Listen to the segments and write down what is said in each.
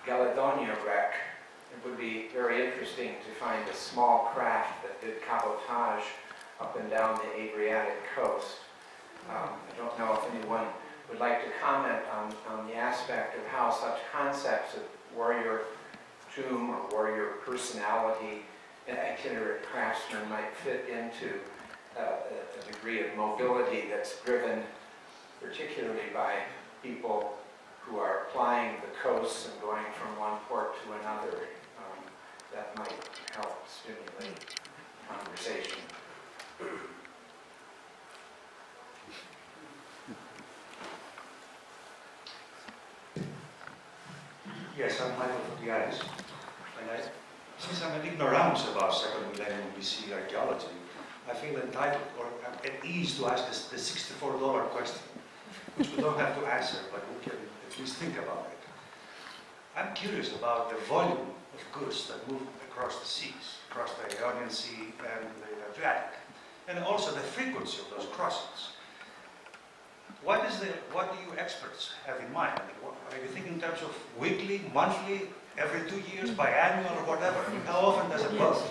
Galadonia wreck, it would be very interesting to find a small craft that did cabotage up and down the Adriatic coast. I don't know if anyone would like to comment on the aspect of how such concepts of warrior tomb or warrior personality and itinerant craftsman might fit into a degree of mobility that's driven particularly by people who are plying the coasts and going from one port to another. That might help stimulate conversation. Yes, I'm Michael Fotiades. And since I'm an ignoramus about second millennium BC archaeology, I feel entitled or at ease to ask the $64 question, which we don't have to answer, but we can at least think about it. I'm curious about the volume of goods that move across the seas, across the Ionian Sea and the Adriatic, and also the frequency of those crossings. What do you experts have in mind? Are you thinking in terms of weekly, monthly, every 2 years, biannual, or whatever? I mean, how often does a boat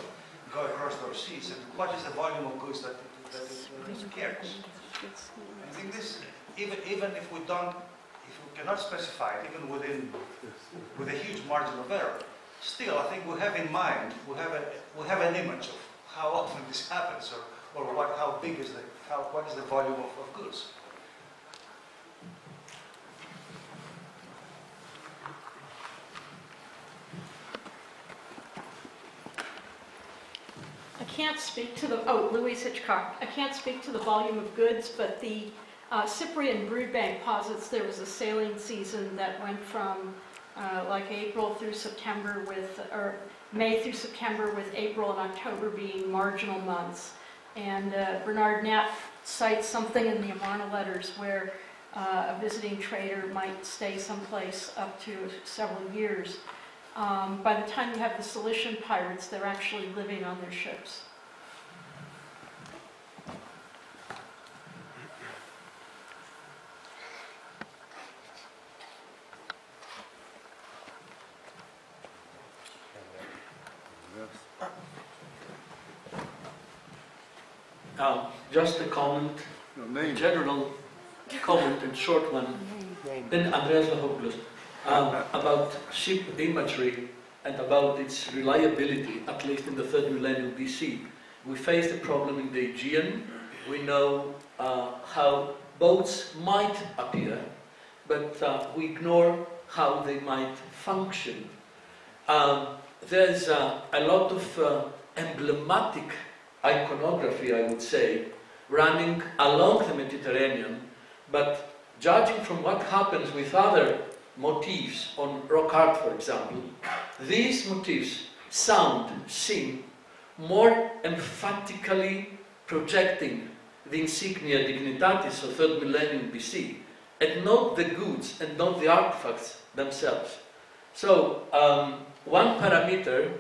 go across those seas, and what is the volume of goods that it carries? I think this, even if we cannot specify it, even with a huge margin of error, still, I think we have in mind, we have an image of how often this happens, or what is the volume of goods. I can't speak to the, Louise Hitchcock. I can't speak to the volume of goods, but the Cyprian Broodbank posits there was a sailing season that went from like April through September or May through September, with April and October being marginal months. And Bernard Knapp cites something in the Amarna letters where a visiting trader might stay someplace up to several years. By the time you have the Cilician pirates, they're actually living on their ships. Just a comment, a general comment and short one. Then Andreas Lahopoulos, about ship imagery and about its reliability, at least in the 3rd millennium BC. We faced a problem in the Aegean. We know how boats might appear, but we ignore how they might function. There's a lot of emblematic iconography, I would say, running along the Mediterranean, but judging from what happens with other motifs on rock art, for example, these motifs seem more emphatically projecting the insignia dignitatis of 3rd millennium BC, and not the goods and not the artifacts themselves. So, one parameter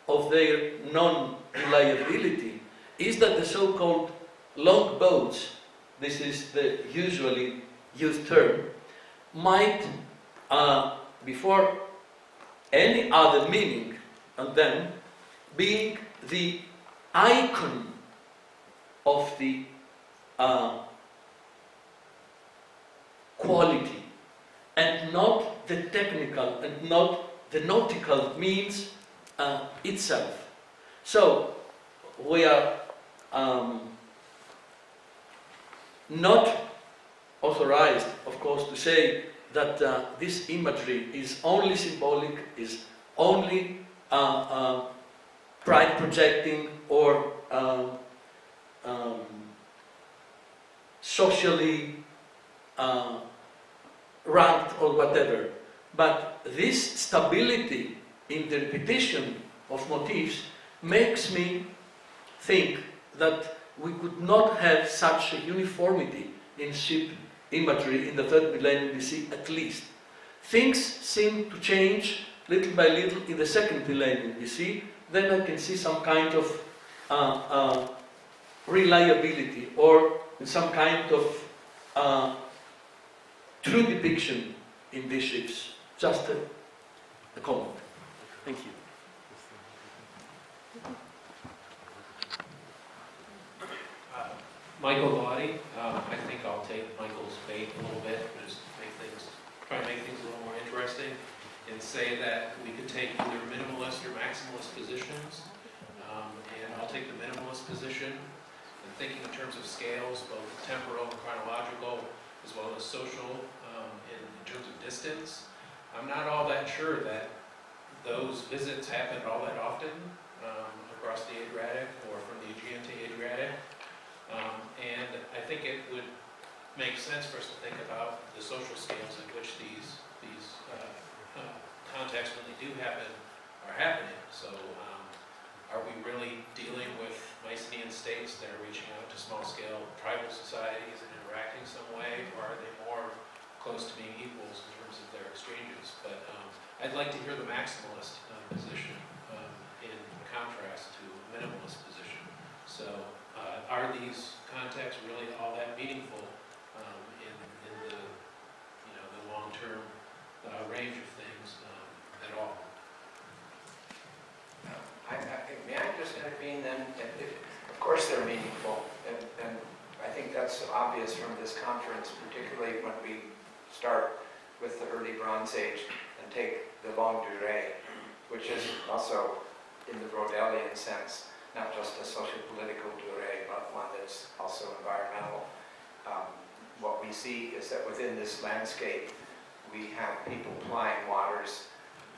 of their non-reliability is that the so-called long boats, this is the usually used term, might, before any other meaning on them, being the icon of the quality, and not the technical and not the nautical means itself. So we are not authorized, of course, to say that this imagery is only symbolic, is only pride projecting or socially ranked or whatever. But this stability in the repetition of motifs makes me think that we could not have such a uniformity in ship imagery in the 3rd millennium BC at least. Things seem to change little by little in the 2nd millennium BC. Then I can see some kind of reliability or some kind of true depiction in these ships. Just the comment. Thank you. Michael Lottie, I think I'll take Michael's bait a little bit, just try to make things a little more interesting, and say that we could take either minimalist or maximalist positions, and I'll take the minimalist position, and thinking in terms of scales, both temporal and chronological, as well as social, in terms of distance. I'm not all that sure that those visits happen all that often across the Adriatic or from the Aegean to Adriatic. And I think it would make sense for us to think about the social scales in which these contacts, when they do happen, are happening. So are we really dealing with Mycenaean states that are reaching out to small-scale tribal societies and interacting some way, or are they more close to being equals in terms of their exchanges? But I'd like to hear the maximalist position in contrast to a minimalist position. So are these contacts really all that meaningful in the the long-term range of things at all? May I just intervene then? Of course they're meaningful, and I think that's obvious from this conference, particularly when we start with the early Bronze Age and take the longue durée, which is also in the Brodelian sense, not just a socio-political durée, but one that's also environmental. What we see is that within this landscape, we have people plying waters.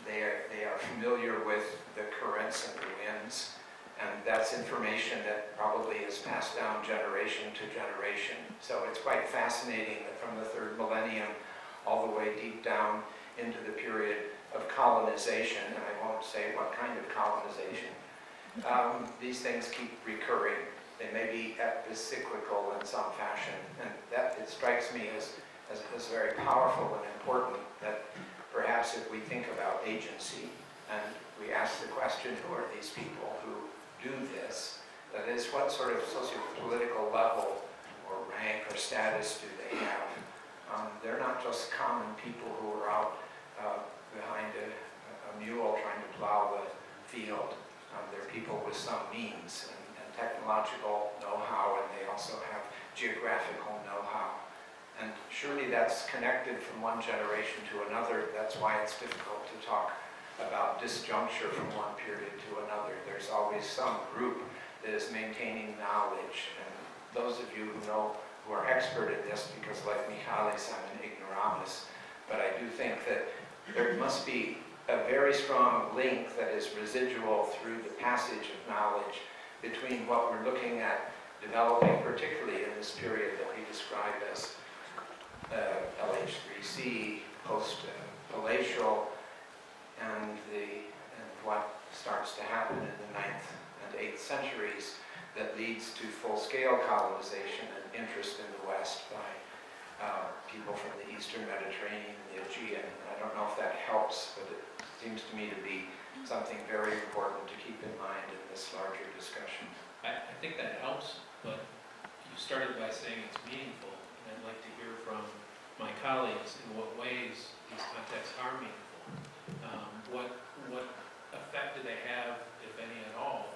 They are familiar with the currents and the winds, and that's information that probably is passed down generation to generation. So it's quite fascinating that from the 3rd millennium all the way deep down into the period of colonization, and I won't say what kind of colonization, these things keep recurring. They may be epicyclical in some fashion, and that it strikes me as very powerful and important that perhaps if we think about agency and we ask the question, who are these people who do this? That is, what sort of socio-political level or rank or status do they have? They're not just common people who are out behind a mule trying to plow the field. They're people with some means and technological know-how, and they also have geographical know-how. And surely that's connected from one generation to another. That's why it's difficult to talk about disjuncture from one period to another. There's always some group that is maintaining knowledge. And those of you who are expert in this, because like Michalis, I'm an ignoramus, but I do think that there must be a very strong link that is residual through the passage of knowledge between what we're looking at developing, particularly in this period that we described as LH3C, post-glacial, and what starts to happen in the 9th and 8th centuries that leads to full-scale colonization and interest in the West by people from the Eastern Mediterranean and the Aegean. And I don't know if that helps, but it seems to me to be something very important to keep in mind in this larger discussion. I think that helps, but you started by saying it's meaningful, and I'd like to hear from my colleagues in what ways these contexts are meaningful. What effect do they have, if any at all,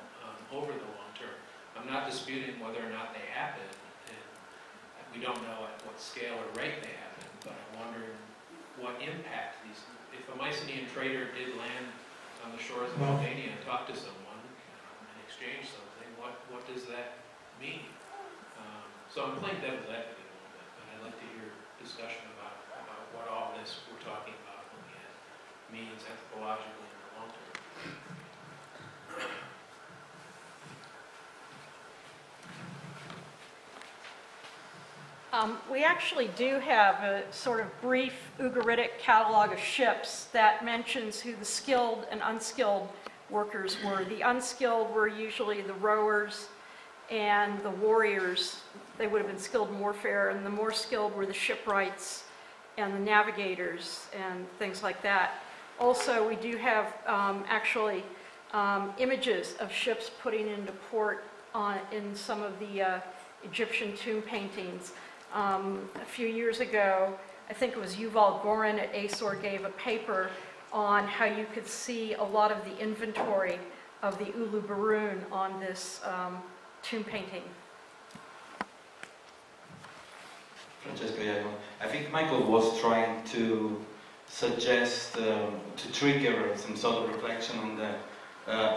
over the long term? I'm not disputing whether or not they happen, and we don't know at what scale or rate they happen, but I'm wondering what impact these, if a Mycenaean trader did land on the shores of Albania and talk to someone and exchange something, what does that mean? So I'm playing devil's advocate a little bit, but I'd like to hear discussion about what all this we're talking about looking at means anthropologically in the long term. We actually do have a sort of brief Ugaritic catalog of ships that mentions who the skilled and unskilled workers were. The unskilled were usually the rowers and the warriors. They would have been skilled in warfare, and the more skilled were the shipwrights and the navigators and things like that. Also, we do have images of ships putting into port in some of the Egyptian tomb paintings. A few years ago, I think it was Yuval Gorin at ASOR gave a paper on how you could see a lot of the inventory of the Ulu Barun on this tomb painting. Francesco, yeah, I think Michael was trying to suggest, to trigger some sort of reflection on the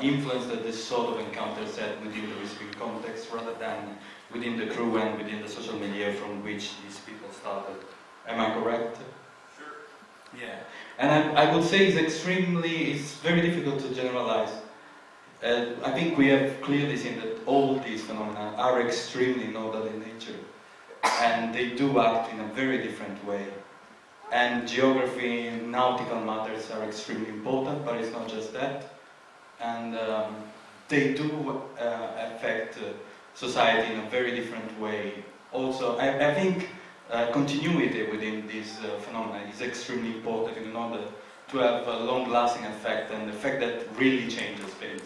influence that this sort of encounters had within the receiving context rather than within the crew and within the social milieu from which these people started. Am I correct? Sure. Yeah. And I would say it's very difficult to generalize. I think we have clearly seen that all these phenomena are extremely nodal in nature. And they do act in a very different way. And geography, nautical matters are extremely important, but it's not just that. And they do affect society in a very different way. Also, I think continuity within these phenomena is extremely important in order to have a long-lasting effect, and the effect that really changes things.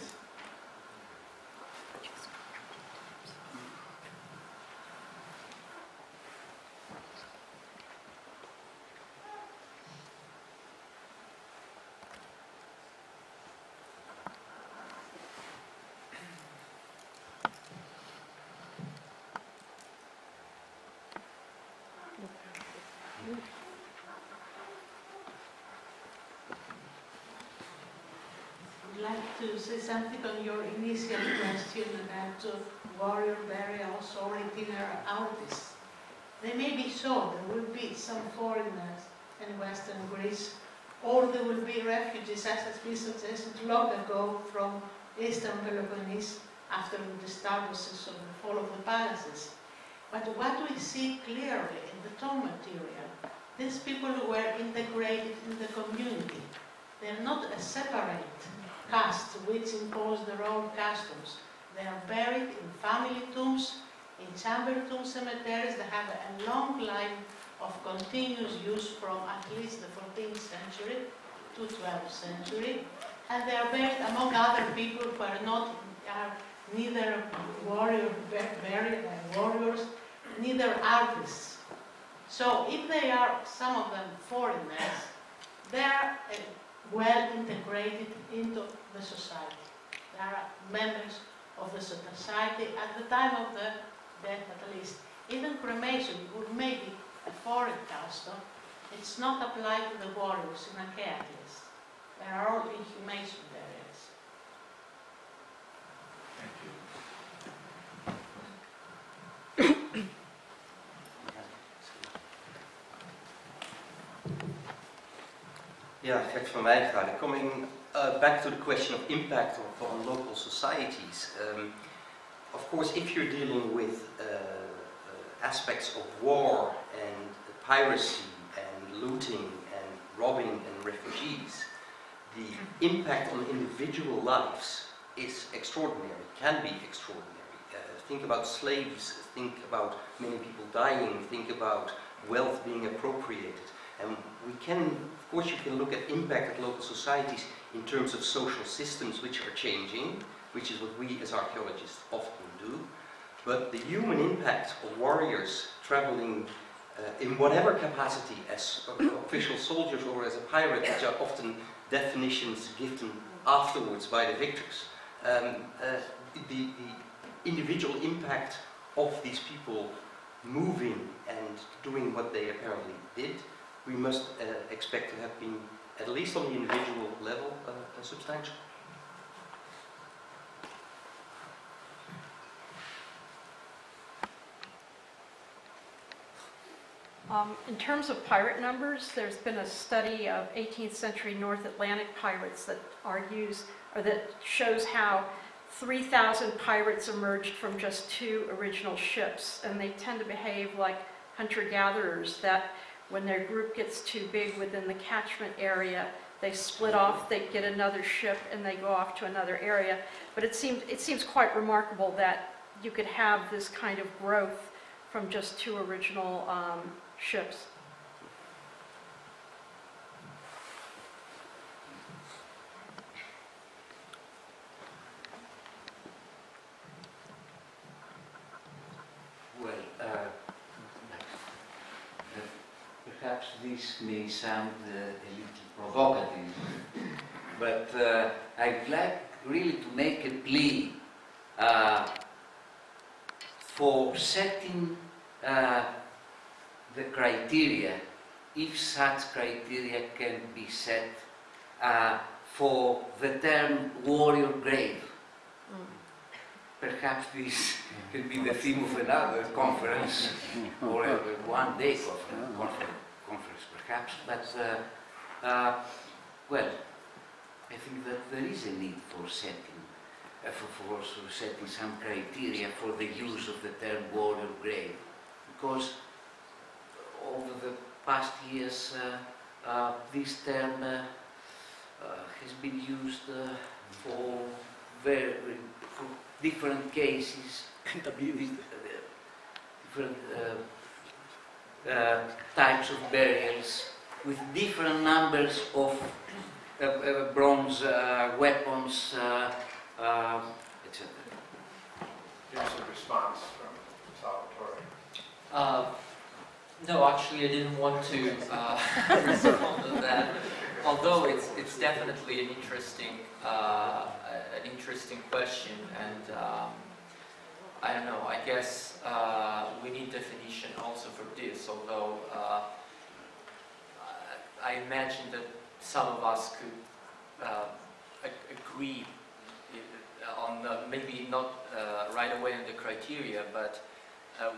I'd like to say something on your initial question about warrior burials or itinerant artists. They may be so, there will be some foreigners in Western Greece, or there will be refugees, as has been suggested long ago, from Eastern Peloponnese after the disturbances of the fall of the palaces. But what we see clearly in the tomb material, these people were integrated in the community. They're not a separate caste which impose their own customs. They are buried in family tombs, in chamber tomb cemeteries. They have a long line of continuous use from at least the 14th century to 12th century, and they are buried among other people who are neither buried by warriors, neither artists. So if they are, some of them, foreigners, they are well integrated into the society. They are members of the society at the time of the death, at least. Even cremation would maybe a foreign custom. It's not applied to the warriors in Achaea at least. They are all inhumation burials. Thank you. Yeah, Gert van Wijngaarden. Coming back to the question of impact on local societies. Of course, if you're dealing with aspects of war and piracy and looting and robbing and refugees, the impact on individual lives is extraordinary, can be extraordinary. Think about slaves, think about many people dying, think about wealth being appropriated. And we can, of course, you can look at impact at local societies in terms of social systems which are changing, which is what we as archaeologists often do. But the human impact of warriors traveling in whatever capacity, as official soldiers or as a pirate, which are often definitions given afterwards by the victors, the individual impact of these people moving and doing what they apparently did, we must expect to have been, at least on the individual level, substantial. In terms of pirate numbers, there's been a study of 18th century North Atlantic pirates that argues, or that shows how 3,000 pirates emerged from just 2 original ships, and they tend to behave like hunter-gatherers, that when their group gets too big within the catchment area, they split off, they get another ship, and they go off to another area. But it seems quite remarkable that you could have this kind of growth from just 2 original ships. Well, perhaps this may sound a little provocative, but I'd like really to make a plea for setting the criteria, if such criteria can be set for the term warrior grave. Perhaps this can be the theme of another conference or a one-day conference perhaps, but well, I think that there is a need for setting setting some criteria for the use of the term warrior grave, because over the past years this term has been used for different cases, different types of burials, with different numbers of bronze weapons, etc. Here's a response from Salvatore. No, actually, I didn't want to respond to that. Although it's definitely an interesting question, and I don't know. I guess we need definition also for this. Although I imagine that some of us could agree on maybe not right away on the criteria, but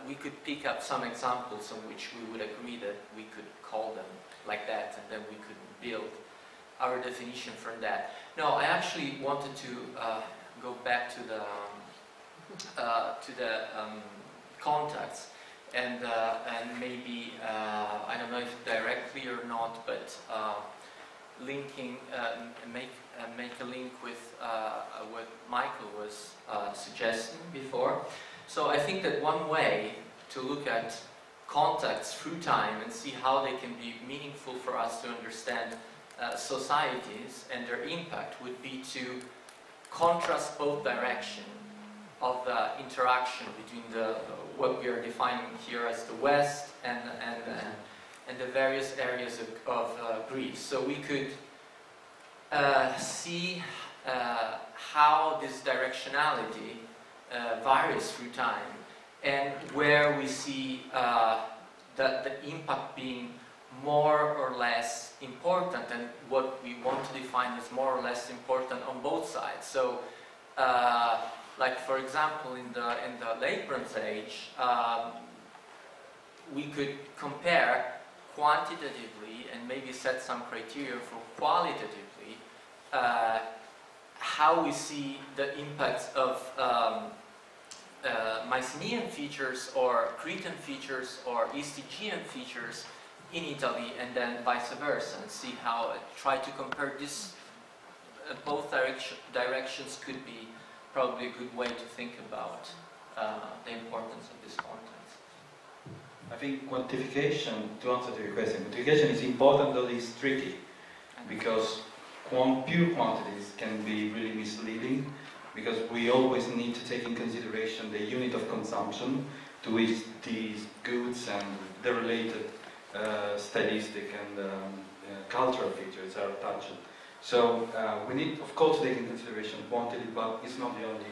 we could pick up some examples on which we would agree that we could call them like that, and then we could build our definition from that. No, I actually wanted to go back to the contacts, and maybe I don't know if directly or not, but linking make a link with what Michael was suggesting before. So I think that one way to look at contacts through time and see how they can be meaningful for us to understand societies and their impact would be to contrast both directions of the interaction between what we are defining here as the West and the various areas of Greece. So we could see how this directionality varies through time, and where we see the impact being more or less important, and what we want to define as more or less important on both sides. So, like for example, in the late Bronze Age, we could compare quantitatively and maybe set some criteria for qualitatively how we see the impacts of Mycenaean features or Cretan features or East Aegean features in Italy, and then vice versa, and see how try to compare this both directions could be probably a good way to think about the importance of this context. I think quantification, to answer to your question, quantification is important, though it's tricky, because pure quantities can be really misleading, because we always need to take in consideration the unit of consumption to which these goods and the related stylistic and cultural features are attached. So we need, of course, to take in consideration quantity, but it's not the only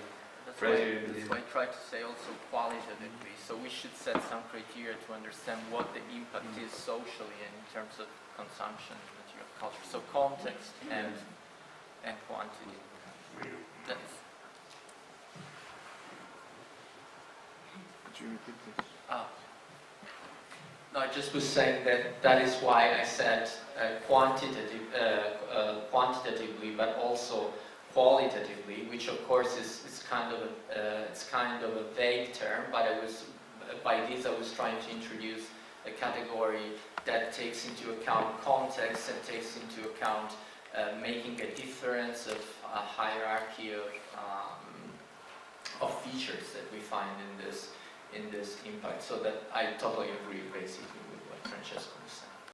criteria. That's why I try to say also qualitatively. So we should set some criteria to understand what the impact is socially and in terms of consumption of material culture. So context and quantity. That's, no, I just was saying that is why I said quantitatively, but also qualitatively, which of course is kind of a vague term. But by this I was trying to introduce a category that takes into account context and takes into account making a difference of a hierarchy of features that we find in this impact. So that I totally agree basically with what Francesco was saying.